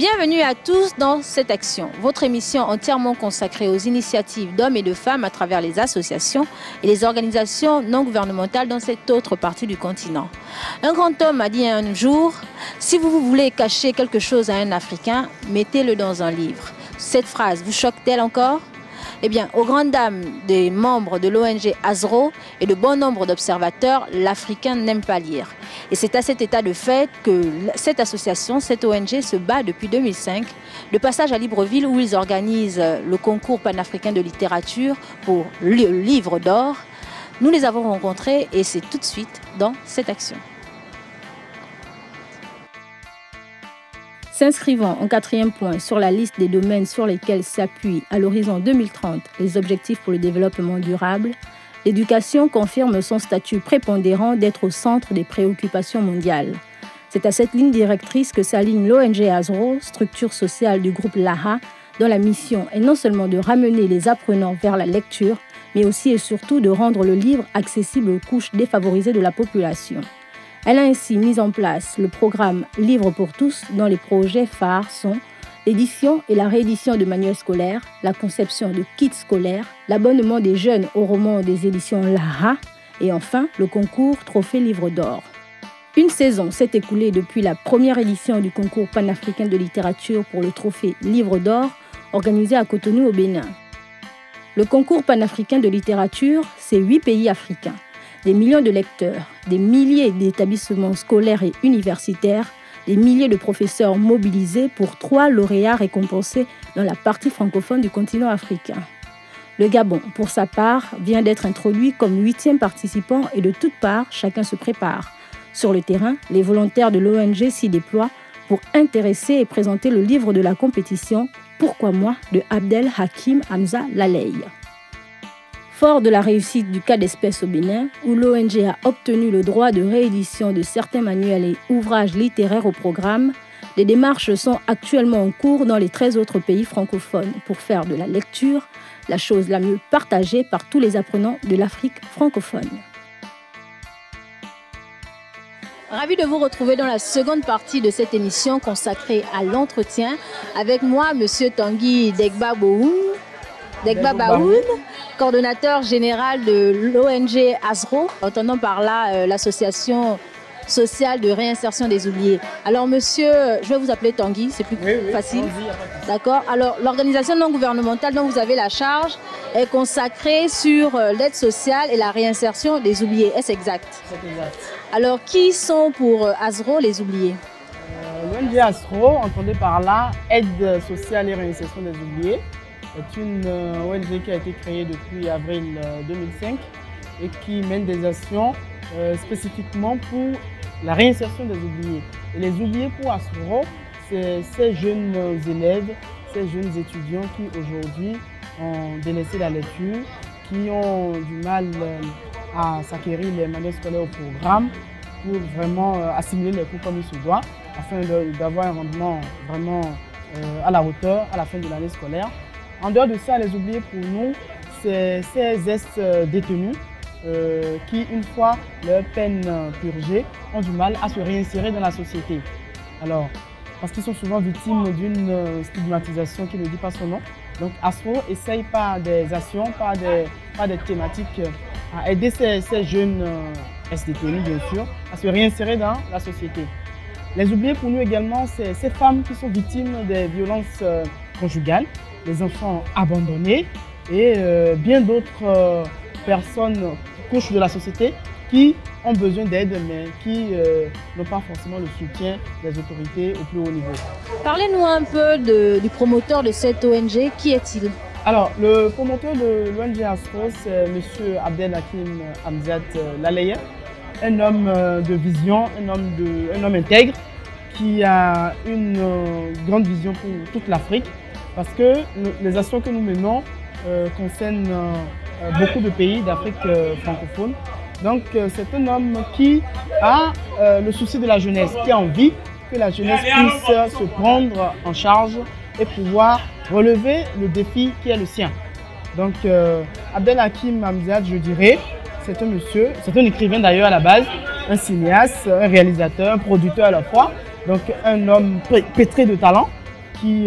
Bienvenue à tous dans Cette Action, votre émission entièrement consacrée aux initiatives d'hommes et de femmes à travers les associations et les organisations non gouvernementales dans cette autre partie du continent. Un grand homme a dit un jour, si vous voulez cacher quelque chose à un Africain, mettez-le dans un livre. Cette phrase vous choque-t-elle encore ? Eh bien, aux grandes dames des membres de l'ONG ASRO et de bon nombre d'observateurs, l'Africain n'aime pas lire. Et c'est à cet état de fait que cette association, cette ONG, se bat depuis 2005. De passage à Libreville, où ils organisent le concours panafricain de littérature pour le livre d'or, nous les avons rencontrés et c'est tout de suite dans Cette Action. S'inscrivant en 4e point sur la liste des domaines sur lesquels s'appuient à l'horizon 2030 les objectifs pour le développement durable, l'éducation confirme son statut prépondérant d'être au centre des préoccupations mondiales. C'est à cette ligne directrice que s'aligne l'ONG ASRO, structure sociale du groupe LAHA, dont la mission est non seulement de ramener les apprenants vers la lecture, mais aussi et surtout de rendre le livre accessible aux couches défavorisées de la population. Elle a ainsi mis en place le programme Livre pour tous, dont les projets phares sont l'édition et la réédition de manuels scolaires, la conception de kits scolaires, l'abonnement des jeunes aux romans des éditions LAHA et enfin le concours Trophée Livre d'Or. Une saison s'est écoulée depuis la première édition du concours panafricain de littérature pour le Trophée Livre d'Or organisé à Cotonou au Bénin. Le concours panafricain de littérature, c'est 8 pays africains. Des millions de lecteurs, des milliers d'établissements scolaires et universitaires, des milliers de professeurs mobilisés pour 3 lauréats récompensés dans la partie francophone du continent africain. Le Gabon, pour sa part, vient d'être introduit comme 8e participant et de toutes parts, chacun se prépare. Sur le terrain, les volontaires de l'ONG s'y déploient pour intéresser et présenter le livre de la compétition « Pourquoi moi ?» de Abdel Hakim Hamza Laleye. Fort de la réussite du cas d'espèce au Bénin, où l'ONG a obtenu le droit de réédition de certains manuels et ouvrages littéraires au programme, des démarches sont actuellement en cours dans les 13 autres pays francophones pour faire de la lecture la chose la mieux partagée par tous les apprenants de l'Afrique francophone. Ravi de vous retrouver dans la seconde partie de cette émission consacrée à l'entretien. Avec moi, M. Tanguy Degba Baoun, coordonnateur général de l'ONG ASRO, entendant par là l'association sociale de réinsertion des oubliés. Alors monsieur, je vais vous appeler Tanguy, c'est plus facile. D'accord. Alors l'organisation non gouvernementale dont vous avez la charge est consacrée sur l'aide sociale et la réinsertion des oubliés. Est-ce exact? C'est exact. Alors qui sont pour ASRO les oubliés? L'ONG ASRO, entendez par là aide sociale et réinsertion des oubliés, est une ONG qui a été créée depuis avril 2005 et qui mène des actions spécifiquement pour la réinsertion des oubliés. Et les oubliés pour ASRO, c'est ces jeunes élèves, ces jeunes étudiants qui aujourd'hui ont délaissé la lecture, qui ont du mal à s'acquérir les manuels scolaires au programme pour vraiment assimiler les cours comme il se doit, afin d'avoir un rendement vraiment à la hauteur à la fin de l'année scolaire. En dehors de ça, les oubliés pour nous, c'est ces ex-détenus qui, une fois leur peine purgée, ont du mal à se réinsérer dans la société. Alors, parce qu'ils sont souvent victimes d'une stigmatisation qui ne dit pas son nom. Donc, ASRO essaye par des actions, par des thématiques, à aider ces jeunes ex-détenus, bien sûr, à se réinsérer dans la société. Les oubliés pour nous également, c'est ces femmes qui sont victimes des violences conjugales, les enfants abandonnés et bien d'autres personnes, couches de la société qui ont besoin d'aide mais qui n'ont pas forcément le soutien des autorités au plus haut niveau. Parlez-nous un peu du promoteur de cette ONG, qui est-il? Alors, le promoteur de l'ONG ASRO, c'est M. Abdel Hakim Hamza Laleye, un homme de vision, un homme intègre qui a une grande vision pour toute l'Afrique. Parce que les actions que nous menons concernent beaucoup de pays d'Afrique francophone. Donc c'est un homme qui a le souci de la jeunesse, qui a envie que la jeunesse puisse se prendre en charge et pouvoir relever le défi qui est le sien. Donc Abdel Hakim Hamza, je dirais, c'est un monsieur, c'est un écrivain d'ailleurs à la base, un cinéaste, un réalisateur, un producteur à la fois. Donc un homme pétri de talent qui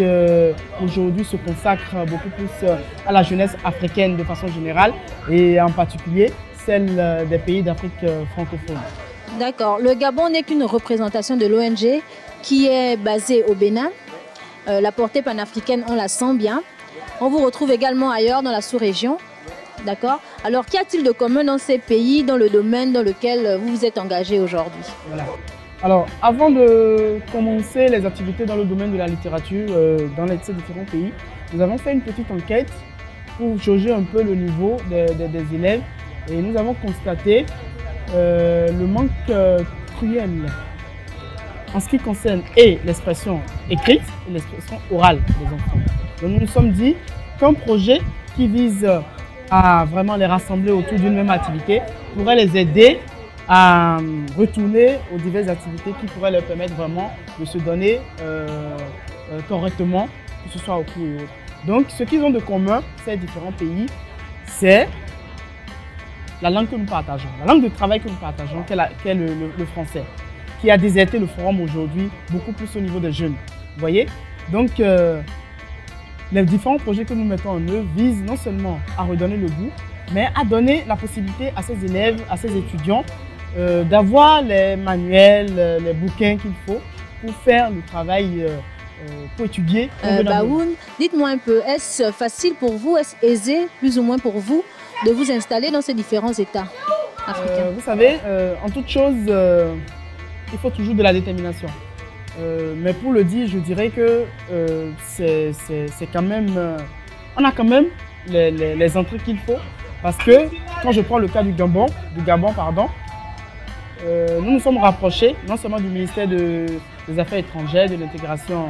aujourd'hui se consacre beaucoup plus à la jeunesse africaine de façon générale et en particulier celle des pays d'Afrique francophone. D'accord. Le Gabon n'est qu'une représentation de l'ONG qui est basée au Bénin. La portée panafricaine, on la sent bien. On vous retrouve également ailleurs dans la sous-région. D'accord. Alors, qu'y a-t-il de commun dans ces pays, dans le domaine dans lequel vous vous êtes engagé aujourd'hui? Voilà. Alors, avant de commencer les activités dans le domaine de la littérature dans ces différents pays, nous avons fait une petite enquête pour jauger un peu le niveau des élèves et nous avons constaté le manque cruel en ce qui concerne l'expression écrite et l'expression orale des enfants. Donc, nous nous sommes dit qu'un projet qui vise à vraiment les rassembler autour d'une même activité pourrait les aider à retourner aux diverses activités qui pourraient leur permettre vraiment de se donner correctement, que ce soit au cours et autres. Donc, ce qu'ils ont de commun, ces différents pays, c'est la langue que nous partageons, la langue de travail que nous partageons, qu'est le français, qui a déserté le forum aujourd'hui, beaucoup plus au niveau des jeunes. Vous voyez? Donc, les différents projets que nous mettons en œuvre visent non seulement à redonner le goût, mais à donner la possibilité à ces élèves, à ces étudiants, d'avoir les manuels, les bouquins qu'il faut pour faire le travail, pour étudier. Baoun, dites-moi un peu, est-ce facile pour vous, est-ce aisé plus ou moins pour vous de vous installer dans ces différents États africains? Vous savez, en toute chose, il faut toujours de la détermination. Mais pour le dire, je dirais que c'est quand même, on a quand même les entrées qu'il faut. Parce que quand je prends le cas du Gabon, nous nous sommes rapprochés non seulement du ministère des Affaires étrangères, de l'intégration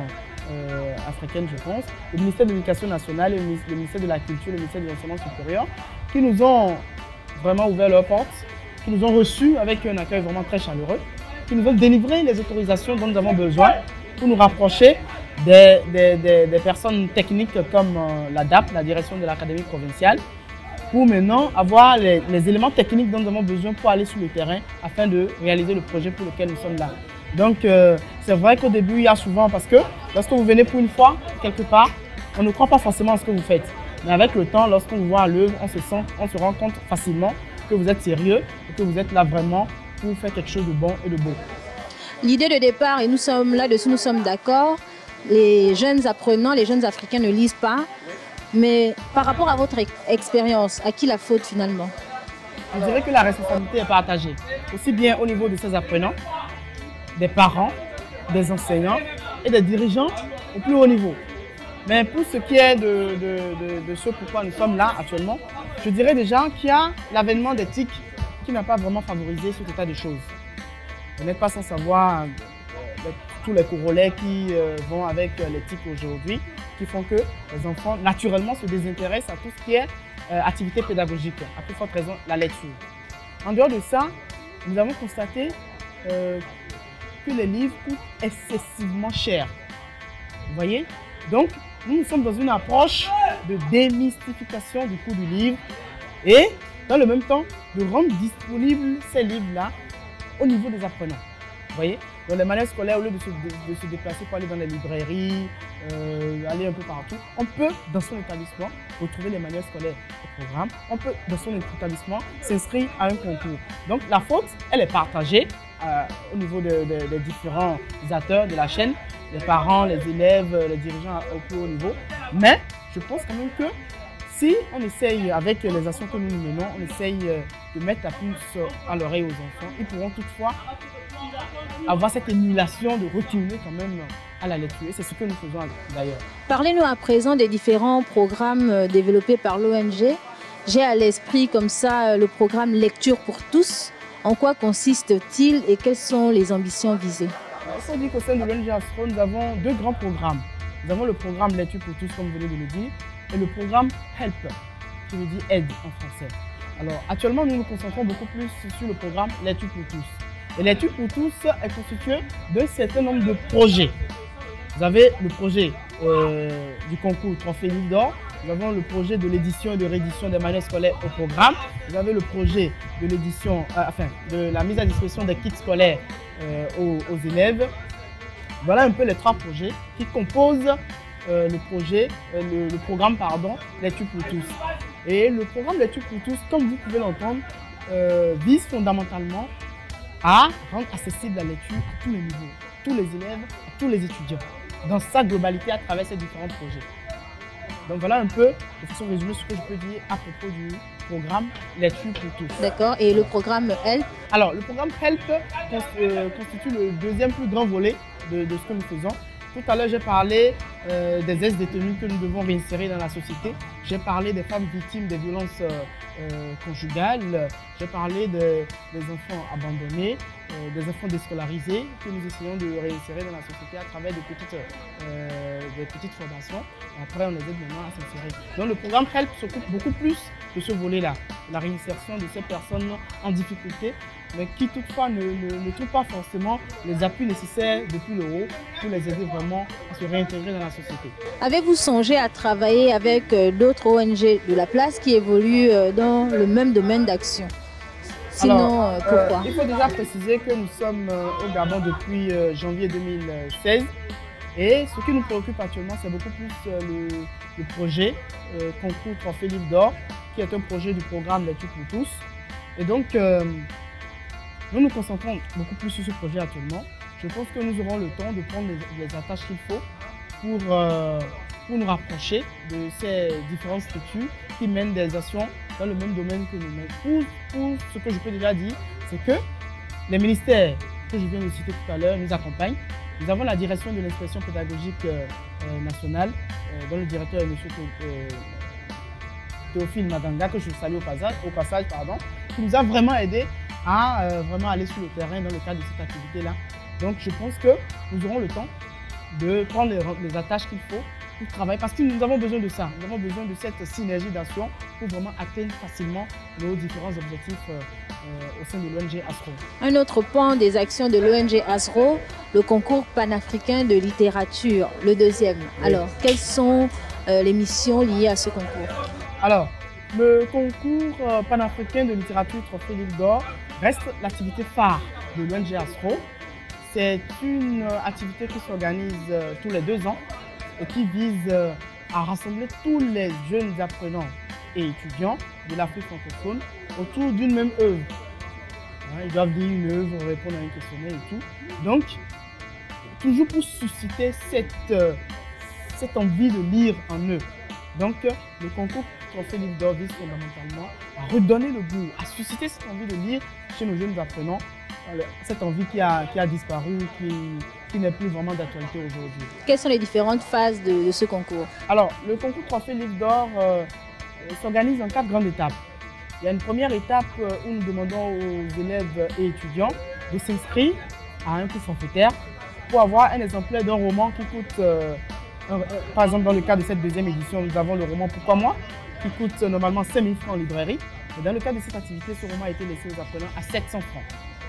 africaine, je pense, le ministère de l'Éducation nationale, et le ministère de la Culture, le ministère de l'Enseignement supérieur, qui nous ont vraiment ouvert leurs portes, qui nous ont reçus avec un accueil vraiment très chaleureux, qui nous ont délivré les autorisations dont nous avons besoin pour nous rapprocher des personnes techniques comme la DAP, la direction de l'Académie provinciale, pour maintenant avoir les éléments techniques dont nous avons besoin pour aller sur le terrain afin de réaliser le projet pour lequel nous sommes là. Donc c'est vrai qu'au début, il y a souvent, parce que lorsque vous venez pour une fois, quelque part, on ne croit pas forcément à ce que vous faites. Mais avec le temps, lorsqu'on vous voit à l'œuvre, on se rend compte facilement que vous êtes sérieux et que vous êtes là vraiment pour faire quelque chose de bon et de beau. L'idée de départ, et nous sommes là-dessus, nous sommes d'accord, les jeunes apprenants, les jeunes Africains ne lisent pas. Mais par rapport à votre expérience, à qui la faute finalement? Je dirais que la responsabilité est partagée, aussi bien au niveau de ces apprenants, des parents, des enseignants et des dirigeants au plus haut niveau. Mais pour ce qui est de ce pourquoi nous sommes là actuellement, je dirais déjà qu'il y a l'avènement des TIC qui n'a pas vraiment favorisé cet état de choses. Vous n'êtes pas sans savoir tous les corollaires qui vont avec les TIC aujourd'hui, qui font que les enfants naturellement se désintéressent à tout ce qui est activité pédagogique, à plus forte raison la lecture. En dehors de ça, nous avons constaté que les livres coûtent excessivement cher. Vous voyez? Donc, nous sommes dans une approche de démystification du coût du livre et dans le même temps de rendre disponibles ces livres-là au niveau des apprenants. Vous voyez? Dans les manuels scolaires, au lieu de se déplacer pour aller dans les librairies, aller un peu partout, on peut, dans son établissement, retrouver les manuels scolaires au programme. On peut, dans son établissement, s'inscrire à un concours. Donc, la faute, elle est partagée au niveau des différents acteurs de la chaîne, les parents, les élèves, les dirigeants au plus haut niveau. Mais je pense quand même que si on essaye, avec les actions que nous menons, on essaye de mettre la puce à l'oreille aux enfants, ils pourront toutefois avoir cette émulation de retourner quand même à la lecture. C'est ce que nous faisons d'ailleurs. Parlez-nous à présent des différents programmes développés par l'ONG. J'ai à l'esprit comme ça le programme Lecture pour tous. En quoi consiste-t-il et quelles sont les ambitions visées? Il faut dire qu'au sein de l'ONG Astro, nous avons deux grands programmes. Nous avons le programme Lecture pour tous, comme vous venez de le dire, et le programme Help, qui veut dire aide en français. Alors actuellement, nous nous concentrons beaucoup plus sur le programme Lecture pour tous. Et Lecture pour tous est constitué d'un certain nombre de projets. Vous avez le projet du concours Trophée Livre d'Or. Nous avons le projet de l'édition et de réédition des manuels scolaires au programme. Vous avez le projet de l'édition, de la mise à disposition des kits scolaires aux élèves. Voilà un peu les 3 projets qui composent le programme Lecture pour tous. Et le programme Lecture pour tous, comme vous pouvez l'entendre, vise fondamentalement à rendre accessible la lecture à tous les niveaux, tous les élèves, à tous les étudiants, dans sa globalité à travers ces différents projets. Donc voilà un peu, de façon résumée, ce que je peux dire à propos du programme Lecture pour tous. D'accord, et le programme HELP? Alors, le programme HELP constitue le deuxième plus grand volet de ce que nous faisons. Tout à l'heure, j'ai parlé des ex-détenus que nous devons réinsérer dans la société. J'ai parlé des femmes victimes des violences conjugales. J'ai parlé des enfants abandonnés, des enfants déscolarisés que nous essayons de réinsérer dans la société à travers des petites formations. Et après, on les aide maintenant à s'insérer. Donc, le programme HELP s'occupe beaucoup plus de ce volet-là, la réinsertion de ces personnes en difficulté, mais qui toutefois ne trouvent pas forcément les appuis nécessaires depuis le haut pour les aider vraiment à se réintégrer dans la société. Avez-vous songé à travailler avec d'autres ONG de la place qui évoluent dans le même domaine d'action? Sinon, pourquoi? Il faut déjà préciser que nous sommes au Gabon depuis janvier 2016 et ce qui nous préoccupe actuellement, c'est beaucoup plus le projet Concours Trophée Livre d'Or, qui est un projet du programme Lecture pour tous. Et donc, nous nous concentrons beaucoup plus sur ce projet actuellement. Je pense que nous aurons le temps de prendre les attaches qu'il faut pour nous rapprocher de ces différentes structures qui mènent des actions dans le même domaine que nous. Pour ce que je peux déjà dire, c'est que les ministères que je viens de citer tout à l'heure nous accompagnent. Nous avons la direction de l'inspection pédagogique nationale, dont le directeur est M. Théophile Madanga, que je salue au passage, qui nous a vraiment aidé à vraiment aller sur le terrain dans le cadre de cette activité-là. Donc je pense que nous aurons le temps de prendre les attaches qu'il faut pour travailler, parce que nous avons besoin de ça. Nous avons besoin de cette synergie d'action pour vraiment atteindre facilement nos différents objectifs au sein de l'ONG ASRO. Un autre point des actions de l'ONG ASRO, le concours panafricain de littérature, le deuxième. Oui. Alors, quelles sont les missions liées à ce concours? Alors, le concours panafricain de littérature Trophée Livre d'Or reste l'activité phare de l'ONG ASRO. C'est une activité qui s'organise tous les 2 ans et qui vise à rassembler tous les jeunes apprenants et étudiants de l'Afrique francophone autour d'une même œuvre. Ils doivent lire une œuvre, répondre à un questionnaire et tout. Donc, toujours pour susciter cette envie de lire en eux. Donc, le concours Trophée Livre d'Or vise fondamentalement à redonner le goût, à susciter cette envie de lire chez nos jeunes apprenants, cette envie qui a disparu, qui n'est plus vraiment d'actualité aujourd'hui. Quelles sont les différentes phases de ce concours? Alors, le concours Trophée Livre d'Or s'organise en 4 grandes étapes. Il y a une première étape où nous demandons aux élèves et étudiants de s'inscrire à un cours forfaitaire pour avoir un exemplaire d'un roman qui coûte, par exemple dans le cas de cette deuxième édition, nous avons le roman Pourquoi moi, qui coûte normalement 5 000 francs en librairie. Et dans le cadre de cette activité, ce roman a été laissé aux apprenants à 700 francs.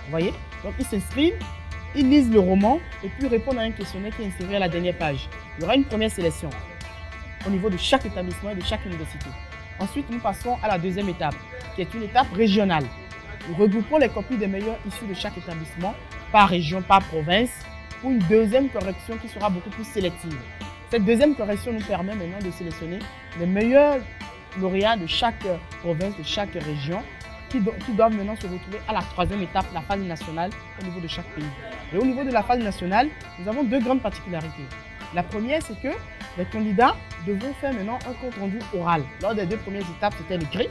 Vous voyez? Donc ils s'inscrivent, ils lisent le roman et puis répondent à un questionnaire qui est inséré à la dernière page. Il y aura une première sélection au niveau de chaque établissement et de chaque université. Ensuite, nous passons à la deuxième étape, qui est une étape régionale. Nous regroupons les copies des meilleurs issus de chaque établissement, par région, par province, pour une deuxième correction qui sera beaucoup plus sélective. Cette deuxième correction nous permet maintenant de sélectionner les meilleurs lauréats de chaque province, de chaque région, qui doivent maintenant se retrouver à la troisième étape, la phase nationale, au niveau de chaque pays. Et au niveau de la phase nationale, nous avons 2 grandes particularités. La première, c'est que les candidats devront faire maintenant un compte rendu oral. Lors des 2 premières étapes, c'était l'écrit,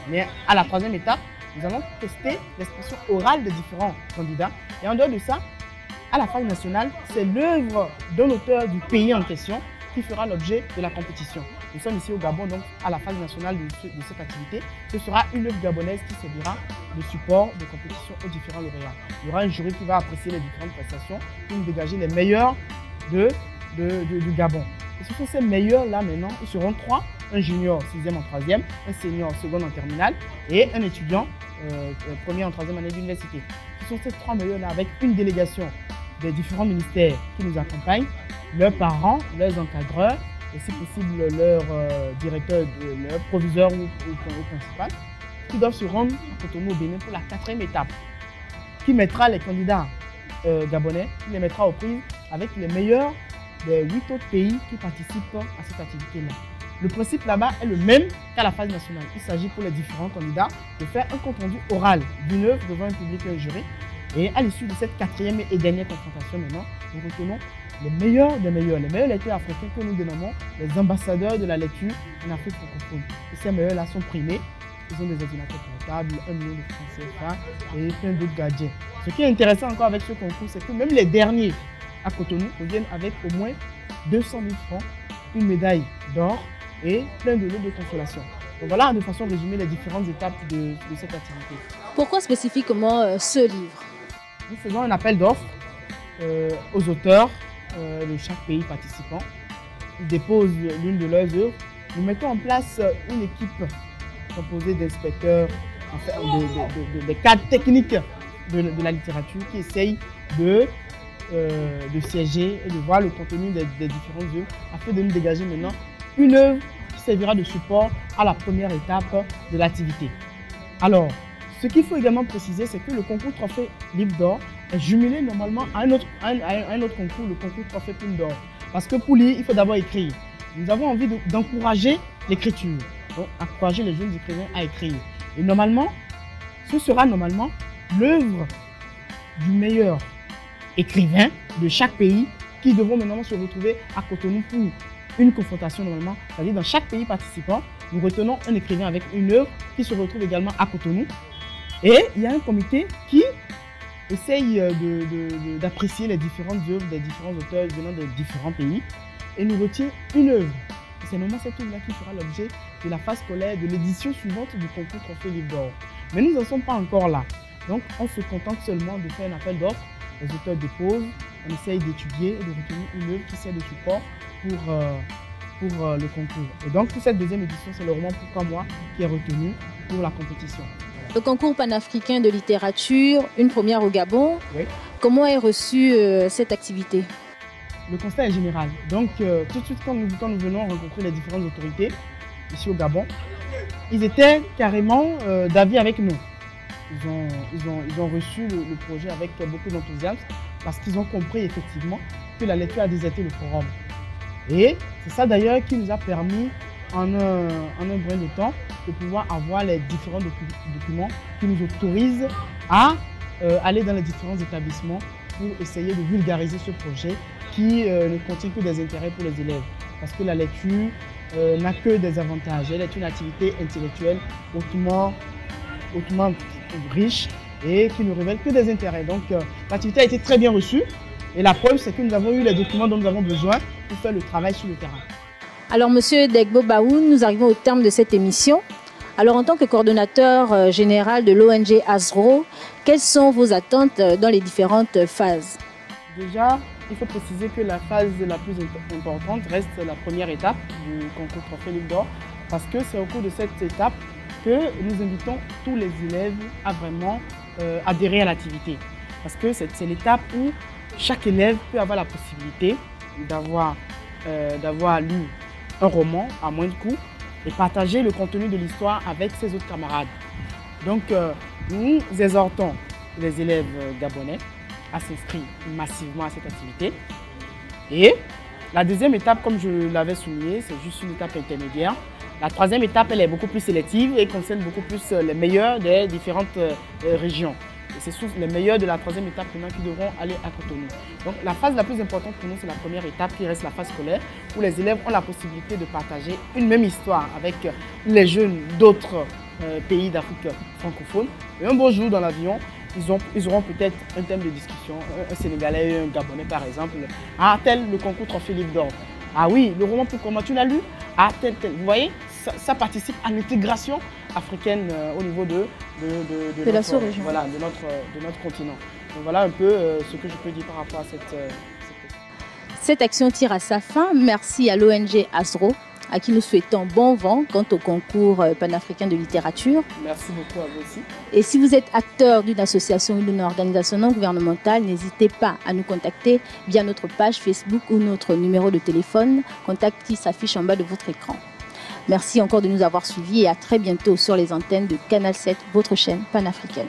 mais à la troisième étape, nous allons tester l'expression orale des différents candidats. Et en dehors de ça, à la phase nationale, c'est l'œuvre d'un auteur du pays en question qui fera l'objet de la compétition. Nous sommes ici au Gabon, donc à la phase nationale de cette activité. Ce sera une œuvre gabonaise qui servira de support de compétition aux différents lauréats. Il y aura un jury qui va apprécier les différentes prestations pour nous dégager les meilleurs du Gabon. Et ce sont ces meilleurs-là maintenant, ils seront 3, un junior 6e en 3e, un senior 2e en terminale et un étudiant 1er en 3e année d'université. Ce sont ces 3 meilleurs-là avec une délégation des différents ministères qui nous accompagnent, leurs parents, leurs encadreurs, et si possible leur directeur, leur proviseur ou principal, qui doivent se rendre à Cotonou au Bénin pour la 4e étape, qui mettra les candidats gabonais, qui les mettra aux prises avec les meilleurs des 8 autres pays qui participent à cette activité-là. Le principe là-bas est le même qu'à la phase nationale. Il s'agit pour les différents candidats de faire un compte-rendu oral d'une œuvre devant un public et un jury. Et à l'issue de cette quatrième et dernière confrontation maintenant, nous retenons les meilleurs des meilleurs, les meilleurs lecteurs africains que nous dénommons les ambassadeurs de la lecture en Afrique francophone. Et ces meilleurs-là sont primés. Ils ont des ordinateurs portables, 1 million de francs CFA et plein d'autres gadgets. Ce qui est intéressant encore avec ce concours, c'est que même les derniers à Cotonou reviennent avec au moins 200 000 francs, une médaille d'or et plein de lots de consolation. Donc voilà de façon résumée les différentes étapes de cette activité. Pourquoi spécifiquement ce livre? Nous faisons un appel d'offres aux auteurs de chaque pays participant. Ils déposent l'une de leurs œuvres. Nous mettons en place une équipe composée d'inspecteurs, des cadres techniques de la littérature qui essayent de siéger et de voir le contenu des différentes œuvres afin de nous dégager maintenant une œuvre qui servira de support à la première étape de l'activité. Alors, ce qu'il faut également préciser, c'est que le concours Trophée Livre d'Or est jumelé normalement à un autre concours, le concours Trophée Plume d'Or. Parce que pour lire, il faut d'abord écrire. Nous avons envie d'encourager l'écriture, donc encourager les jeunes écrivains à écrire. Et normalement, ce sera normalement l'œuvre du meilleur écrivain de chaque pays qui devront maintenant se retrouver à Cotonou pour une confrontation normalement. C'est-à-dire dans chaque pays participant, nous retenons un écrivain avec une œuvre qui se retrouve également à Cotonou. Et il y a un comité qui essaye d'apprécier les différentes œuvres des différents auteurs venant de différents pays et nous retient une œuvre. C'est normalement cette œuvre-là qui fera l'objet de la phase scolaire de l'édition suivante du concours Trophée Livre d'Or. Mais nous n'en sommes pas encore là. Donc on se contente seulement de faire un appel d'offres. Les auteurs déposent, on essaye d'étudier et de retenir une œuvre qui sert de support pour le concours. Et donc pour cette deuxième édition, c'est le roman Pourquoi moi qui est retenu pour la compétition. Le concours panafricain de littérature, une première au Gabon. Oui. Comment est reçue cette activité? Le constat est général. Donc tout de suite quand nous venons rencontrer les différentes autorités ici au Gabon, ils étaient carrément d'avis avec nous. Ils ont reçu le projet avec beaucoup d'enthousiasme parce qu'ils ont compris effectivement que la lecture a déserté le forum. Et c'est ça d'ailleurs qui nous a permis en un brin de temps de pouvoir avoir les différents documents qui nous autorisent à aller dans les différents établissements pour essayer de vulgariser ce projet qui ne contient que des intérêts pour les élèves. Parce que la lecture n'a que des avantages. Elle est une activité intellectuelle hautement riche et qui ne révèle que des intérêts. Donc l'activité a été très bien reçue et la preuve c'est que nous avons eu les documents dont nous avons besoin pour faire le travail sur le terrain. Alors Monsieur Degbo Baoun, nous arrivons au terme de cette émission. Alors en tant que coordonnateur général de l'ONG ASRO, quelles sont vos attentes dans les différentes phases? Déjà, il faut préciser que la phase la plus importante reste la première étape du concours Trophée Livre d'Or parce que c'est au cours de cette étape que nous invitons tous les élèves à vraiment adhérer à l'activité. Parce que c'est l'étape où chaque élève peut avoir la possibilité d'avoir lu un roman à moins de coût et partager le contenu de l'histoire avec ses autres camarades. Donc nous exhortons les élèves gabonais à s'inscrire massivement à cette activité. Et la deuxième étape, comme je l'avais souligné, c'est juste une étape intermédiaire. La troisième étape, elle est beaucoup plus sélective et concerne beaucoup plus les meilleurs des différentes régions. C'est les meilleurs de la troisième étape maintenant qui devront aller à Cotonou. Donc la phase la plus importante pour nous, c'est la première étape qui reste la phase scolaire, où les élèves ont la possibilité de partager une même histoire avec les jeunes d'autres pays d'Afrique francophone. Et un beau jour dans l'avion, ils auront peut-être un thème de discussion, un Sénégalais et un Gabonais par exemple. Ah, tel le concours Trophée Livre d'Or. Ah oui, le roman Pourquoi moi, tu l'as lu? Ah, tel. Vous voyez, ça participe à l'intégration africaine au niveau de la sous-région. Voilà, de notre continent. Donc voilà un peu ce que je peux dire par rapport à cette Cette action tire à sa fin. Merci à l'ONG ASRO, à qui nous souhaitons bon vent quant au concours panafricain de littérature. Merci beaucoup à vous aussi. Et si vous êtes acteur d'une association ou d'une organisation non gouvernementale, n'hésitez pas à nous contacter via notre page Facebook ou notre numéro de téléphone, contact qui s'affiche en bas de votre écran. Merci encore de nous avoir suivis et à très bientôt sur les antennes de Canal 7, votre chaîne panafricaine.